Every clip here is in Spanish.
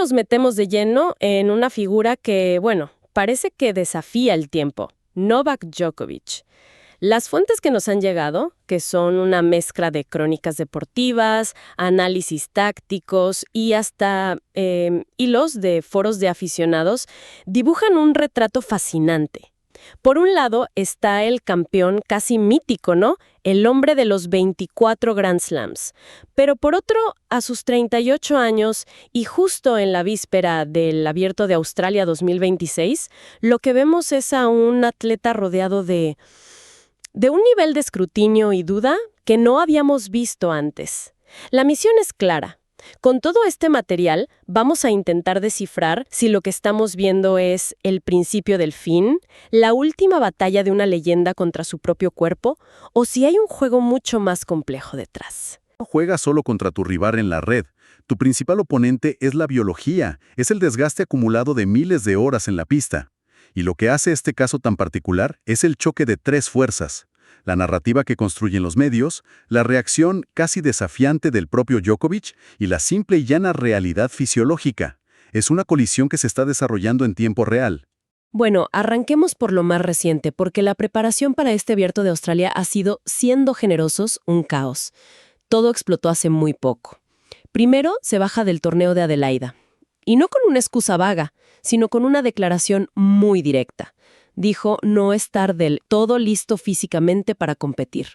nos metemos de lleno en una figura que, bueno, parece que desafía el tiempo, Novak Djokovic. Las fuentes que nos han llegado, que son una mezcla de crónicas deportivas, análisis tácticos y hasta hilos de foros de aficionados, dibujan un retrato fascinante. Por un lado está el campeón casi mítico, ¿no? El hombre de los 24 Grand Slams. Pero por otro, a sus 38 años y justo en la víspera del Abierto de Australia 2026, lo que vemos es a un atleta rodeado de un nivel de escrutinio y duda que no habíamos visto antes. La misión es clara. Con todo este material, vamos a intentar descifrar si lo que estamos viendo es el principio del fin, la última batalla de una leyenda contra su propio cuerpo, o si hay un juego mucho más complejo detrás. No juegas solo contra tu rival en la red. Tu principal oponente es la biología, es el desgaste acumulado de miles de horas en la pista. Y lo que hace este caso tan particular es el choque de tres fuerzas: la narrativa que construyen los medios, la reacción casi desafiante del propio Djokovic y la simple y llana realidad fisiológica. Es una colisión que se está desarrollando en tiempo real. Bueno, arranquemos por lo más reciente, porque la preparación para este Abierto de Australia ha sido, siendo generosos, un caos. Todo explotó hace muy poco. Primero, se baja del torneo de Adelaida. Y no con una excusa vaga, sino con una declaración muy directa. Dijo no estar del todo listo físicamente para competir.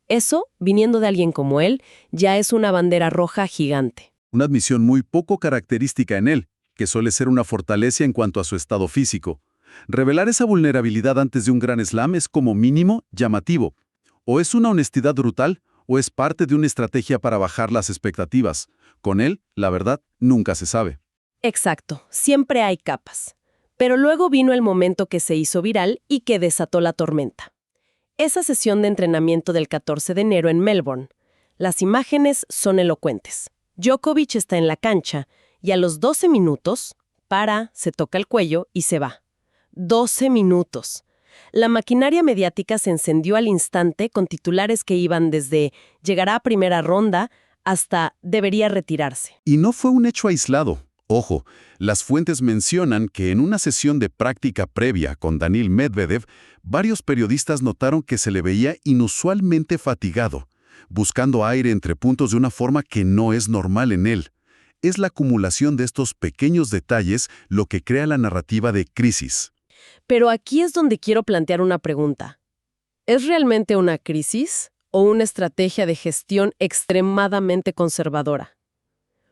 Eso, viniendo de alguien como él, ya es una bandera roja gigante. Una admisión muy poco característica en él, que suele ser una fortaleza en cuanto a su estado físico. Revelar esa vulnerabilidad antes de un gran slam es como mínimo llamativo. O es una honestidad brutal, o es parte de una estrategia para bajar las expectativas. Con él, la verdad, nunca se sabe. Exacto, siempre hay capas. Pero luego vino el momento que se hizo viral y que desató la tormenta. Esa sesión de entrenamiento del 14 de enero en Melbourne. Las imágenes son elocuentes. Djokovic está en la cancha y a los 12 minutos, se toca el cuello y se va. 12 minutos. La maquinaria mediática se encendió al instante con titulares que iban desde «llegará a primera ronda» hasta «debería retirarse». Y no fue un hecho aislado. Ojo, las fuentes mencionan que en una sesión de práctica previa con Daniil Medvedev, varios periodistas notaron que se le veía inusualmente fatigado, buscando aire entre puntos de una forma que no es normal en él. Es la acumulación de estos pequeños detalles lo que crea la narrativa de crisis. Pero aquí es donde quiero plantear una pregunta. ¿Es realmente una crisis o una estrategia de gestión extremadamente conservadora?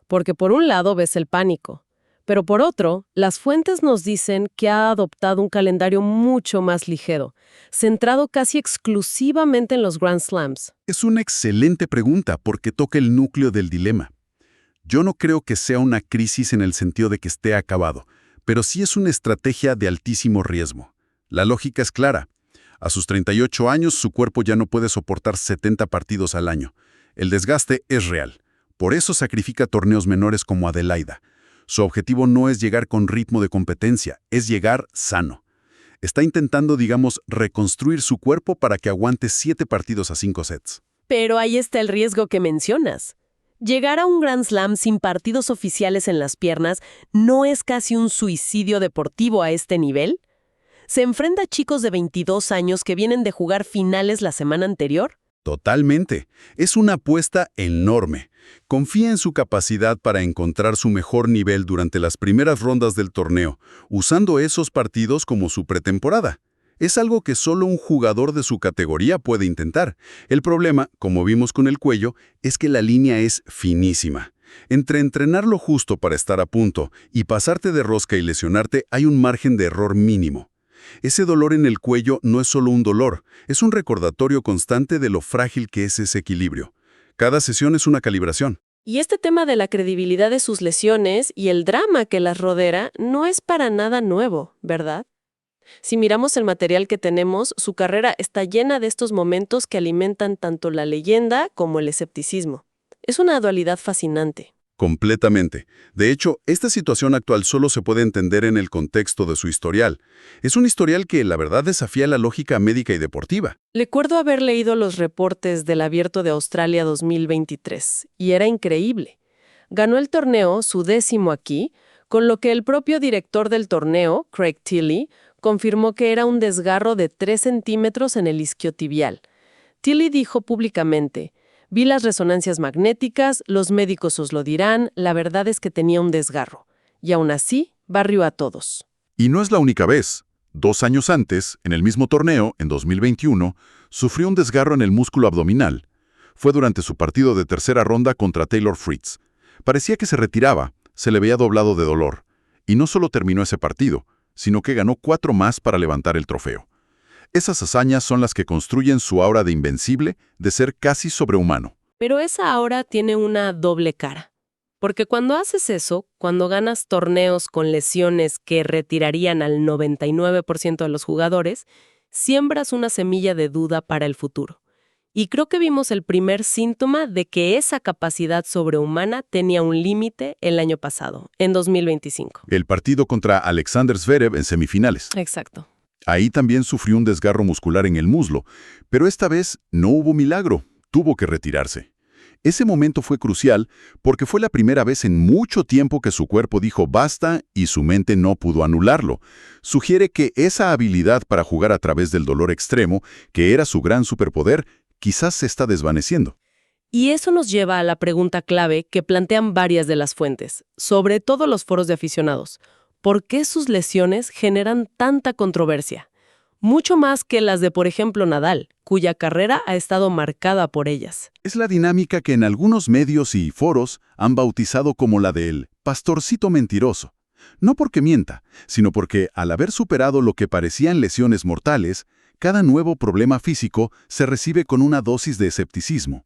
Porque por un lado ves el pánico, pero por otro, las fuentes nos dicen que ha adoptado un calendario mucho más ligero, centrado casi exclusivamente en los Grand Slams. Es una excelente pregunta porque toca el núcleo del dilema. Yo no creo que sea una crisis en el sentido de que esté acabado, pero sí es una estrategia de altísimo riesgo. La lógica es clara. A sus 38 años, su cuerpo ya no puede soportar 70 partidos al año. El desgaste es real. Por eso sacrifica torneos menores como Adelaida. Su objetivo no es llegar con ritmo de competencia, es llegar sano. Está intentando, reconstruir su cuerpo para que aguante 7 partidos a 5 sets. Pero ahí está el riesgo que mencionas. Llegar a un Grand Slam sin partidos oficiales en las piernas no es casi un suicidio deportivo a este nivel. ¿Se enfrenta a chicos de 22 años que vienen de jugar finales la semana anterior? Totalmente. Es una apuesta enorme. Confía en su capacidad para encontrar su mejor nivel durante las primeras rondas del torneo, usando esos partidos como su pretemporada. Es algo que solo un jugador de su categoría puede intentar. El problema, como vimos con el cuello, es que la línea es finísima. Entre entrenar lo justo para estar a punto y pasarte de rosca y lesionarte hay un margen de error mínimo. Ese dolor en el cuello no es solo un dolor, es un recordatorio constante de lo frágil que es ese equilibrio. Cada sesión es una calibración. Y este tema de la credibilidad de sus lesiones y el drama que las rodea no es para nada nuevo, ¿verdad? Si miramos el material que tenemos, su carrera está llena de estos momentos que alimentan tanto la leyenda como el escepticismo. Es una dualidad fascinante. Completamente. De hecho, esta situación actual solo se puede entender en el contexto de su historial. Es un historial que, la verdad, desafía la lógica médica y deportiva. Recuerdo haber leído los reportes del Abierto de Australia 2023, y era increíble. Ganó el torneo, su 10º aquí, con lo que el propio director del torneo, Craig Tiley, confirmó que era un desgarro de 3 centímetros en el isquiotibial. Tiley dijo públicamente: «Vi las resonancias magnéticas, los médicos os lo dirán, la verdad es que tenía un desgarro». Y aún así, barrió a todos. Y no es la única vez. 2 años antes, en el mismo torneo, en 2021, sufrió un desgarro en el músculo abdominal. Fue durante su partido de tercera ronda contra Taylor Fritz. Parecía que se retiraba, se le veía doblado de dolor. Y no solo terminó ese partido, sino que ganó 4 más para levantar el trofeo. Esas hazañas son las que construyen su aura de invencible, de ser casi sobrehumano. Pero esa aura tiene una doble cara. Porque cuando haces eso, cuando ganas torneos con lesiones que retirarían al 99% de los jugadores, siembras una semilla de duda para el futuro. Y creo que vimos el primer síntoma de que esa capacidad sobrehumana tenía un límite el año pasado, en 2025. El partido contra Alexander Zverev en semifinales. Exacto. Ahí también sufrió un desgarro muscular en el muslo, pero esta vez no hubo milagro, tuvo que retirarse. Ese momento fue crucial porque fue la primera vez en mucho tiempo que su cuerpo dijo basta y su mente no pudo anularlo. Sugiere que esa habilidad para jugar a través del dolor extremo, que era su gran superpoder, quizás se está desvaneciendo. Y eso nos lleva a la pregunta clave que plantean varias de las fuentes, sobre todo los foros de aficionados. ¿Por qué sus lesiones generan tanta controversia? Mucho más que las de, por ejemplo, Nadal, cuya carrera ha estado marcada por ellas. Es la dinámica que en algunos medios y foros han bautizado como la del pastorcito mentiroso. No porque mienta, sino porque al haber superado lo que parecían lesiones mortales, cada nuevo problema físico se recibe con una dosis de escepticismo.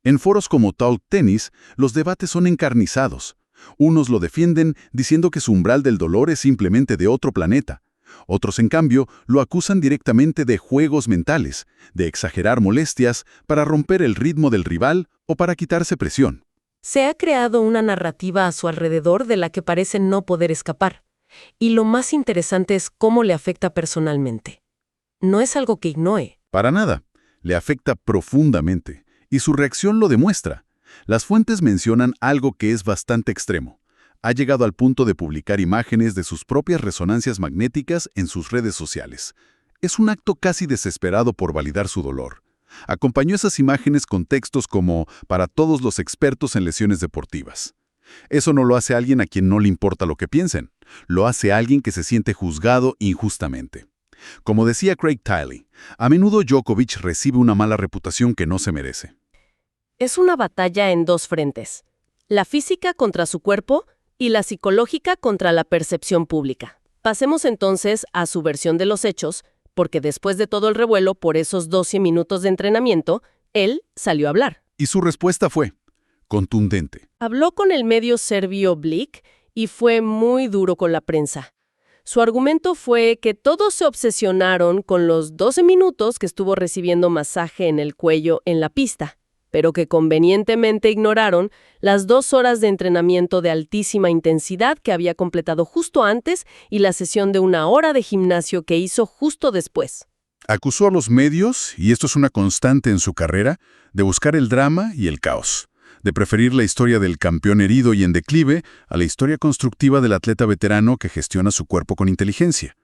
En foros como Talk Tennis, los debates son encarnizados. Unos lo defienden diciendo que su umbral del dolor es simplemente de otro planeta. Otros, en cambio, lo acusan directamente de juegos mentales, de exagerar molestias para romper el ritmo del rival o para quitarse presión. Se ha creado una narrativa a su alrededor de la que parece no poder escapar. Y lo más interesante es cómo le afecta personalmente. No es algo que ignore. Para nada. Le afecta profundamente. Y su reacción lo demuestra. Las fuentes mencionan algo que es bastante extremo. Ha llegado al punto de publicar imágenes de sus propias resonancias magnéticas en sus redes sociales. Es un acto casi desesperado por validar su dolor. Acompañó esas imágenes con textos como «para todos los expertos en lesiones deportivas». Eso no lo hace alguien a quien no le importa lo que piensen. Lo hace alguien que se siente juzgado injustamente. Como decía Craig Tiley, a menudo Djokovic recibe una mala reputación que no se merece. Es una batalla en 2 frentes. La física contra su cuerpo y la psicológica contra la percepción pública. Pasemos entonces a su versión de los hechos, porque después de todo el revuelo por esos 12 minutos de entrenamiento, él salió a hablar. Y su respuesta fue contundente. Habló con el medio serbio Blik y fue muy duro con la prensa. Su argumento fue que todos se obsesionaron con los 12 minutos que estuvo recibiendo masaje en el cuello en la pista, pero que convenientemente ignoraron las 2 horas de entrenamiento de altísima intensidad que había completado justo antes y la sesión de 1 hora de gimnasio que hizo justo después. Acusó a los medios, y esto es una constante en su carrera, de buscar el drama y el caos, de preferir la historia del campeón herido y en declive a la historia constructiva del atleta veterano que gestiona su cuerpo con inteligencia.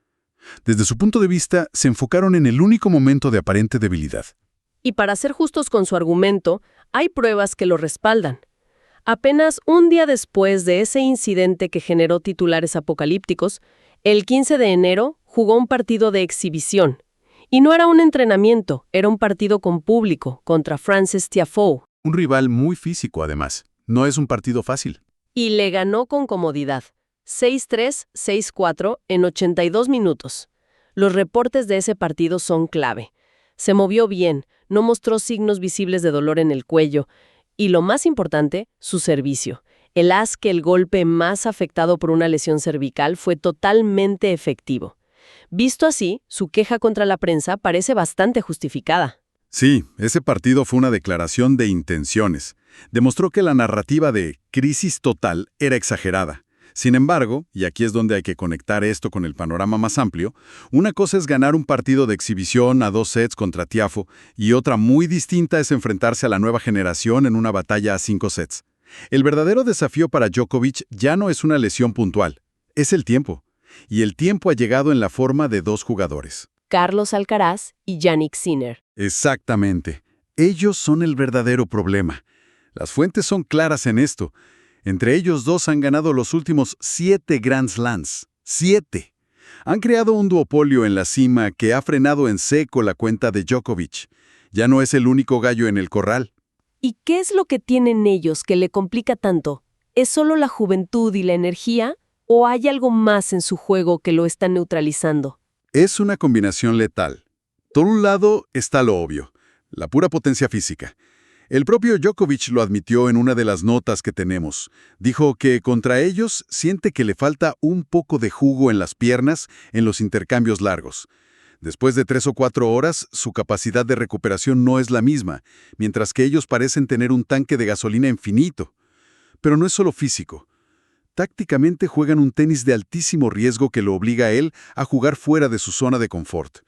Desde su punto de vista, se enfocaron en el único momento de aparente debilidad. Y para ser justos con su argumento, hay pruebas que lo respaldan. Apenas un día después de ese incidente que generó titulares apocalípticos, el 15 de enero jugó un partido de exhibición. Y no era un entrenamiento, era un partido con público contra Frances Tiafoe. Un rival muy físico, además. No es un partido fácil. Y le ganó con comodidad. 6-3, 6-4 en 82 minutos. Los reportes de ese partido son clave. Se movió bien, no mostró signos visibles de dolor en el cuello. Y lo más importante, su servicio. El as que el golpe más afectado por una lesión cervical fue totalmente efectivo. Visto así, su queja contra la prensa parece bastante justificada. Sí, ese partido fue una declaración de intenciones. Demostró que la narrativa de crisis total era exagerada. Sin embargo, y aquí es donde hay que conectar esto con el panorama más amplio, una cosa es ganar un partido de exhibición a 2 sets contra Tiafoe y otra muy distinta es enfrentarse a la nueva generación en una batalla a 5 sets. El verdadero desafío para Djokovic ya no es una lesión puntual, es el tiempo. Y el tiempo ha llegado en la forma de dos jugadores. Carlos Alcaraz y Jannik Sinner. Exactamente. Ellos son el verdadero problema. Las fuentes son claras en esto. Entre ellos dos han ganado los últimos 7 Grand Slams. 7. Han creado un duopolio en la cima que ha frenado en seco la cuenta de Djokovic. Ya no es el único gallo en el corral. ¿Y qué es lo que tienen ellos que le complica tanto? ¿Es solo la juventud y la energía? ¿O hay algo más en su juego que lo está neutralizando? Es una combinación letal. Por un lado está lo obvio, la pura potencia física. El propio Djokovic lo admitió en una de las notas que tenemos. Dijo que contra ellos siente que le falta un poco de jugo en las piernas en los intercambios largos. Después de 3 o 4 horas, su capacidad de recuperación no es la misma, mientras que ellos parecen tener un tanque de gasolina infinito. Pero no es solo físico. Tácticamente juegan un tenis de altísimo riesgo que lo obliga a él a jugar fuera de su zona de confort.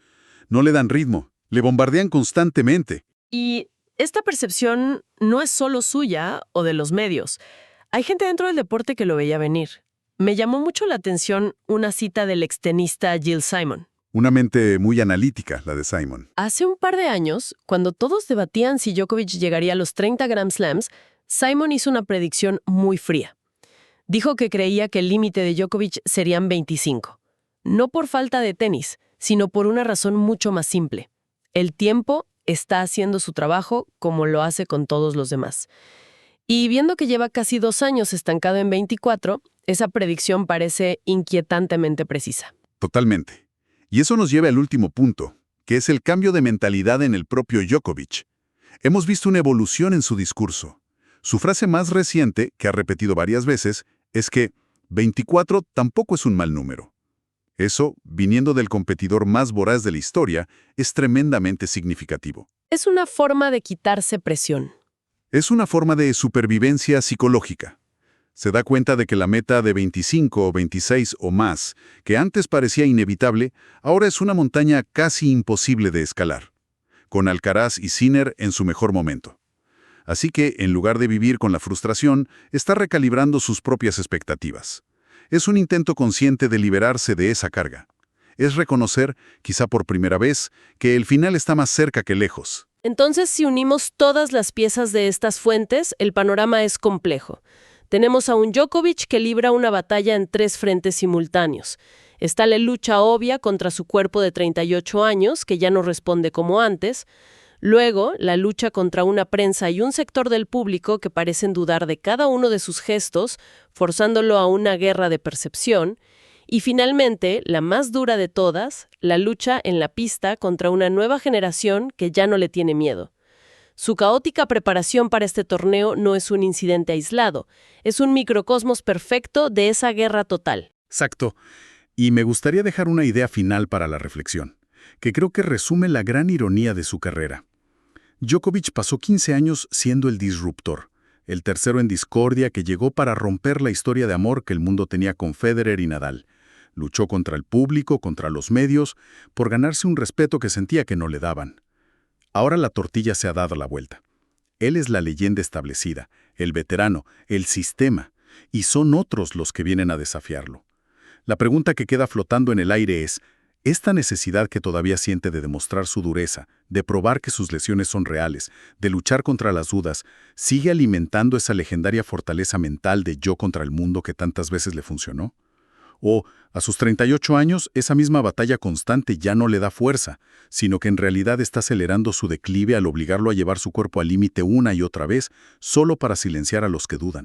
No le dan ritmo, le bombardean constantemente. Y esta percepción no es solo suya o de los medios. Hay gente dentro del deporte que lo veía venir. Me llamó mucho la atención una cita del extenista Jill Simon. Una mente muy analítica, la de Simon. Hace un par de años, cuando todos debatían si Djokovic llegaría a los 30 Grand Slams, Simon hizo una predicción muy fría. Dijo que creía que el límite de Djokovic serían 25. No por falta de tenis, sino por una razón mucho más simple. El tiempo está haciendo su trabajo como lo hace con todos los demás. Y viendo que lleva casi 2 años estancado en 24, esa predicción parece inquietantemente precisa. Totalmente. Y eso nos lleva al último punto, que es el cambio de mentalidad en el propio Djokovic. Hemos visto una evolución en su discurso. Su frase más reciente, que ha repetido varias veces, es que 24 tampoco es un mal número. Eso, viniendo del competidor más voraz de la historia, es tremendamente significativo. Es una forma de quitarse presión. Es una forma de supervivencia psicológica. Se da cuenta de que la meta de 25 o 26 o más, que antes parecía inevitable, ahora es una montaña casi imposible de escalar, con Alcaraz y Sinner en su mejor momento. Así que, en lugar de vivir con la frustración, está recalibrando sus propias expectativas. Es un intento consciente de liberarse de esa carga. Es reconocer, quizá por primera vez, que el final está más cerca que lejos. Entonces, si unimos todas las piezas de estas fuentes, el panorama es complejo. Tenemos a un Djokovic que libra una batalla en 3 frentes simultáneos. Está la lucha obvia contra su cuerpo de 38 años, que ya no responde como antes. Luego, la lucha contra una prensa y un sector del público que parecen dudar de cada uno de sus gestos, forzándolo a una guerra de percepción. Y finalmente, la más dura de todas, la lucha en la pista contra una nueva generación que ya no le tiene miedo. Su caótica preparación para este torneo no es un incidente aislado, es un microcosmos perfecto de esa guerra total. Exacto. Y me gustaría dejar una idea final para la reflexión, que creo que resume la gran ironía de su carrera. Djokovic pasó 15 años siendo el disruptor, el tercero en discordia que llegó para romper la historia de amor que el mundo tenía con Federer y Nadal. Luchó contra el público, contra los medios, por ganarse un respeto que sentía que no le daban. Ahora la tortilla se ha dado la vuelta. Él es la leyenda establecida, el veterano, el sistema, y son otros los que vienen a desafiarlo. La pregunta que queda flotando en el aire es, ¿esta necesidad que todavía siente de demostrar su dureza, de probar que sus lesiones son reales, de luchar contra las dudas, sigue alimentando esa legendaria fortaleza mental de yo contra el mundo que tantas veces le funcionó? O, a sus 38 años, esa misma batalla constante ya no le da fuerza, sino que en realidad está acelerando su declive al obligarlo a llevar su cuerpo al límite una y otra vez, solo para silenciar a los que dudan.